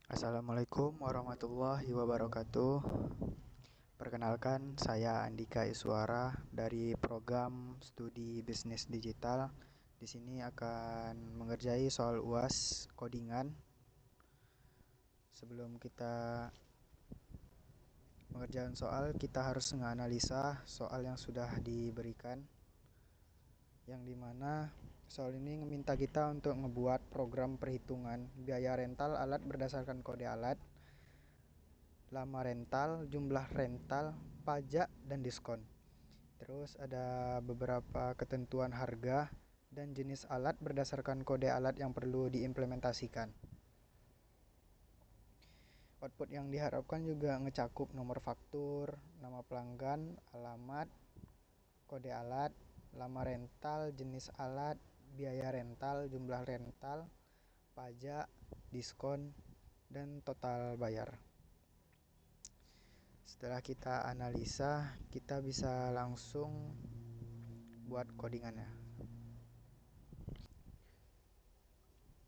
Assalamualaikum warahmatullahi wabarakatuh. Perkenalkan, saya Andika Iswara dari program studi bisnis digital. Di sini akan mengerjai soal UAS codingan. Sebelum kita mengerjakan soal, kita harus menganalisa soal yang sudah diberikan, yang dimana soal ini meminta kita untuk membuat program perhitungan biaya rental alat berdasarkan kode alat, lama rental, jumlah rental, pajak, dan diskon. Terus ada beberapa ketentuan harga dan jenis alat berdasarkan kode alat yang perlu diimplementasikan. Output yang diharapkan juga ngecakup nomor faktur, nama pelanggan, alamat, kode alat, lama rental, jenis alat, biaya rental, jumlah rental, pajak, diskon, dan total bayar. Setelah kita analisa, kita bisa langsung buat codingannya.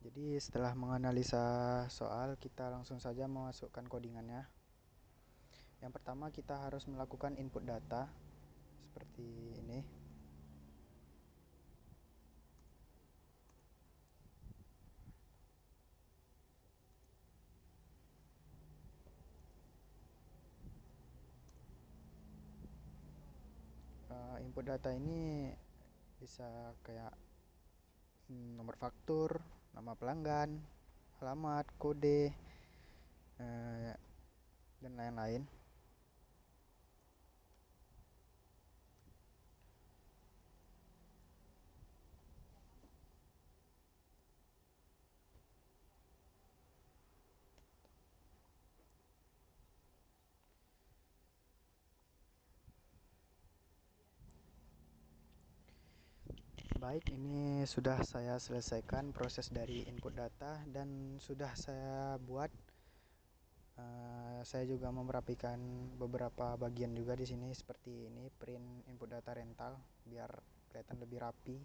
Jadi setelah menganalisa soal, kita langsung saja memasukkan codingannya. Yang pertama kita harus melakukan input data seperti ini. Input data ini bisa kayak nomor faktur, nama pelanggan, alamat, kode, dan lain-lain. Baik, ini sudah saya selesaikan proses dari input data dan sudah saya buat. Saya juga merapikan beberapa bagian juga di sini seperti ini, print input data rental biar kelihatan lebih rapi.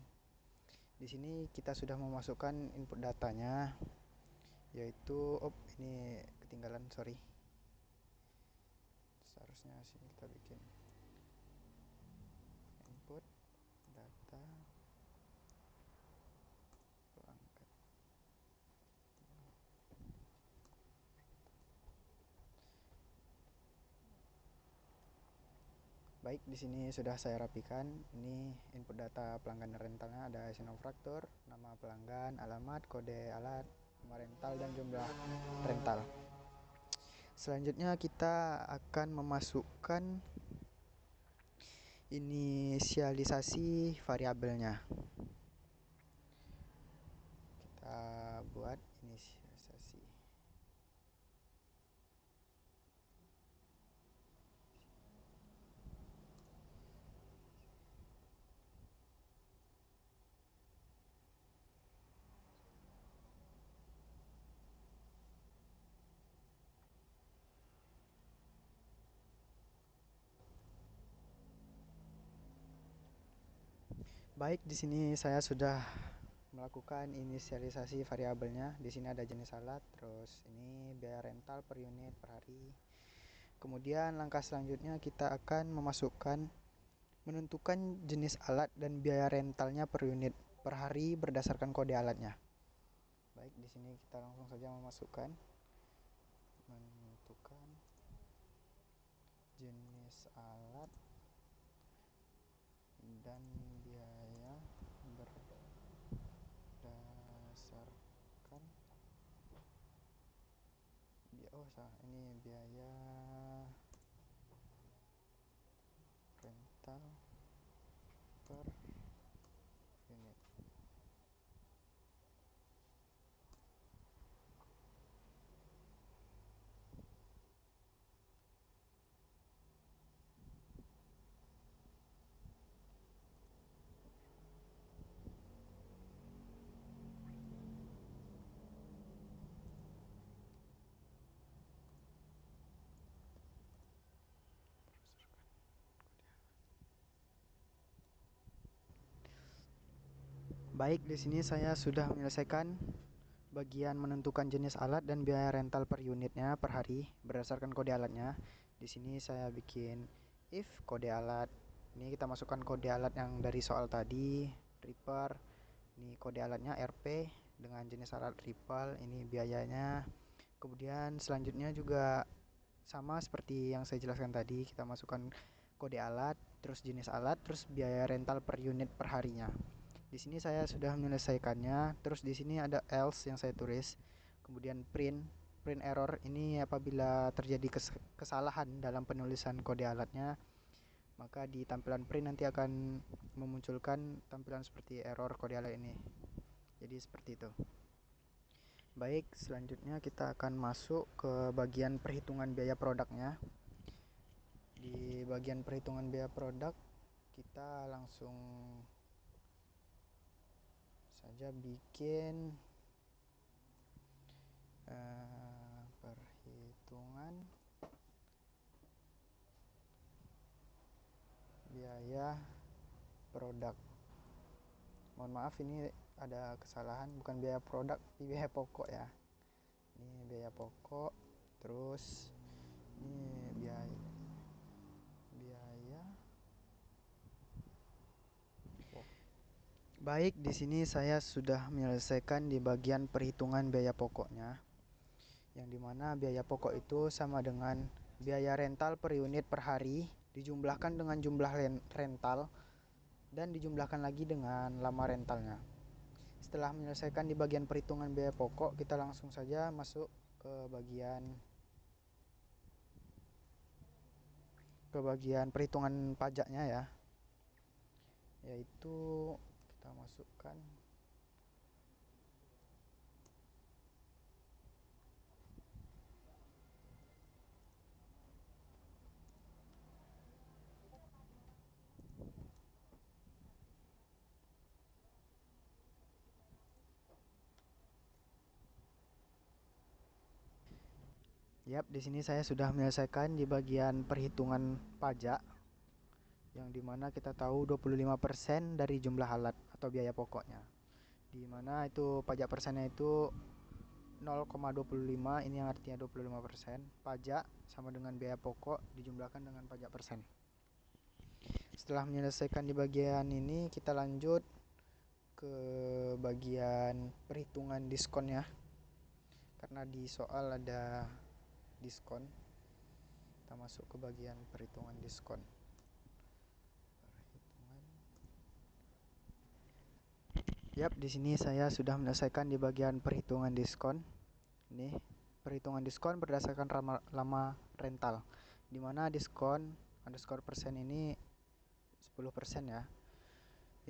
Di sini kita sudah memasukkan input datanya, yaitu ini ketinggalan, sorry. Seharusnya sini kita bikin input data pelanggan. Baik, di sini sudah saya rapikan. Ini input data pelanggan rentalnya ada faktur, nama pelanggan, alamat, kode alat, nama rental, dan jumlah rental. Selanjutnya kita akan memasukkan inisialisasi variabelnya. Kita buat inisialisasi. Baik, di sini saya sudah melakukan inisialisasi variabelnya. Di sini ada jenis alat, terus ini biaya rental per unit per hari. Kemudian langkah selanjutnya kita akan menentukan jenis alat dan biaya rentalnya per unit per hari berdasarkan kode alatnya. Baik, di sini kita langsung saja menentukan jenis alat dan biaya berdasarkan ini biaya rental per unit. Baik, di sini saya sudah menyelesaikan bagian menentukan jenis alat dan biaya rental per unitnya per hari berdasarkan kode alatnya. Di sini saya bikin if kode alat. Ini kita masukkan kode alat yang dari soal tadi, Reaper. Ini kode alatnya RP dengan jenis alat Ripple, ini biayanya. Kemudian selanjutnya juga sama seperti yang saya jelaskan tadi, kita masukkan kode alat, terus jenis alat, terus biaya rental per unit per harinya. Di sini saya sudah menyelesaikannya. Terus di sini ada else yang saya tulis. Kemudian print error ini apabila terjadi kesalahan dalam penulisan kode alatnya, maka di tampilan print nanti akan memunculkan tampilan seperti error kode alat ini. Jadi seperti itu. Baik, selanjutnya kita akan masuk ke bagian perhitungan biaya produknya. Di bagian perhitungan biaya produk, kita langsung saja bikin perhitungan biaya produk. Mohon maaf, ini ada kesalahan, bukan biaya produk tapi biaya pokok ya. Ini biaya pokok, terus ini biaya pokok. Baik, di sini saya sudah menyelesaikan di bagian perhitungan biaya pokoknya, yang dimana biaya pokok itu sama dengan biaya rental per unit per hari dijumlahkan dengan jumlah rental dan dijumlahkan lagi dengan lama rentalnya. Setelah menyelesaikan di bagian perhitungan biaya pokok, kita langsung saja masuk ke bagian perhitungan pajaknya ya, yaitu kita masukkan di sini saya sudah menyelesaikan di bagian perhitungan pajak, yang dimana kita tahu 25% dari jumlah alat atau biaya pokoknya, dimana itu pajak persennya itu 0,25, ini yang artinya 25%. Pajak sama dengan biaya pokok dijumlahkan dengan pajak persen. Setelah menyelesaikan di bagian ini, kita lanjut ke bagian perhitungan diskon ya, karena di soal ada diskon. Kita masuk ke bagian perhitungan diskon. Di sini saya sudah menyelesaikan di bagian perhitungan diskon. Ini perhitungan diskon berdasarkan lama rental, di mana diskon underscore persen ini 10% ya.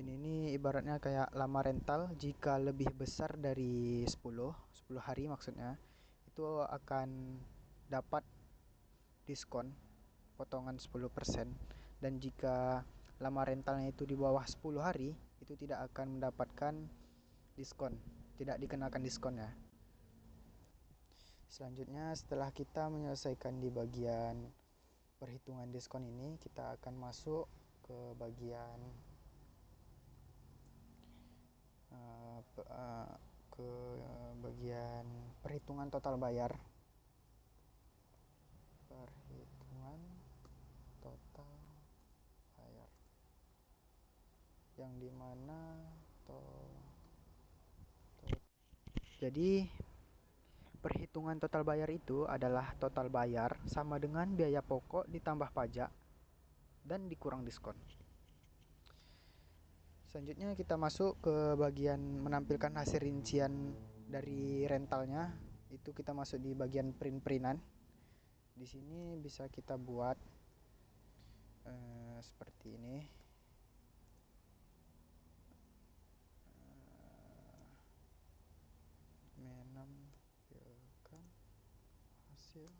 Ini ibaratnya kayak lama rental, jika lebih besar dari 10 hari maksudnya, itu akan dapat diskon potongan 10%, dan jika lama rentalnya itu di bawah 10 hari, itu tidak akan mendapatkan diskon, tidak dikenakan diskon ya. Selanjutnya, setelah kita menyelesaikan di bagian perhitungan diskon ini, kita akan masuk ke bagian perhitungan total bayar. Perhitungan total bayar, yang dimana jadi perhitungan total bayar itu adalah total bayar sama dengan biaya pokok ditambah pajak dan dikurang diskon. Selanjutnya kita masuk ke bagian menampilkan hasil rincian dari rentalnya. Itu kita masuk di bagian print-printan. Di sini bisa kita buat seperti ini. Menampilkan hasil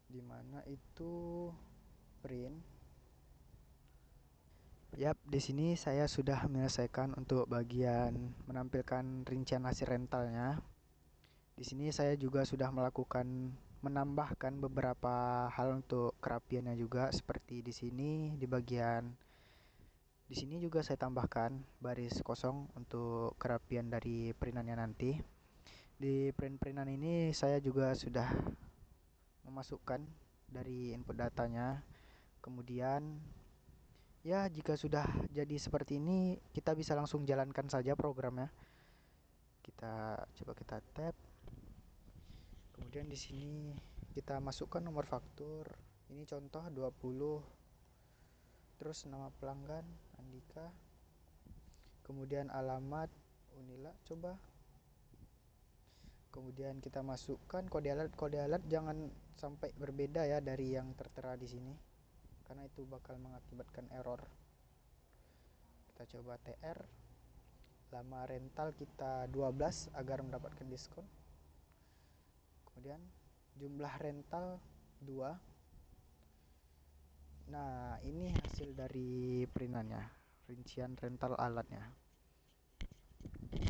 di mana itu print. Di sini saya sudah menyelesaikan untuk bagian menampilkan rincian hasil rentalnya. Di sini saya juga sudah menambahkan beberapa hal untuk kerapiannya juga, seperti di sini di sini juga saya tambahkan baris kosong untuk kerapian dari printannya nanti. Di printan ini saya juga sudah memasukkan dari input datanya. Kemudian ya, jika sudah jadi seperti ini, kita bisa langsung jalankan saja programnya. Kita tap. Kemudian di sini kita masukkan nomor faktur. Ini contoh 20. Terus nama pelanggan Andika. Kemudian alamat Unila coba. Kemudian kita masukkan kode alat. Kode alat jangan sampai berbeda ya dari yang tertera di sini, karena itu bakal mengakibatkan error. Kita coba TR. Lama rental kita 12 agar mendapatkan diskon. Kemudian jumlah rental 2. Nah, ini hasil dari printannya, rincian rental alatnya.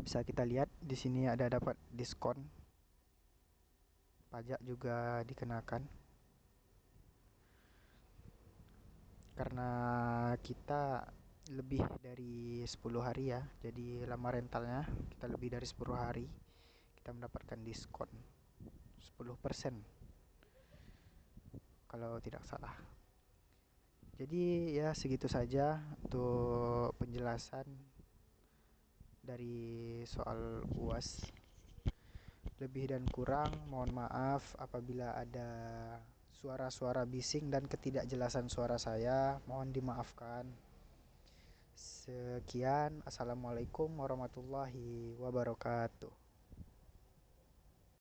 Bisa kita lihat di sini ada dapat diskon. Pajak juga dikenakan. Karena kita lebih dari 10 hari ya. Jadi lama rentalnya kita lebih dari 10 hari, kita mendapatkan diskon 10% kalau tidak salah. Jadi ya segitu saja untuk penjelasan dari soal UAS. Lebih dan kurang mohon maaf apabila ada suara-suara bising dan ketidakjelasan suara saya, mohon dimaafkan. Sekian, assalamualaikum warahmatullahi wabarakatuh.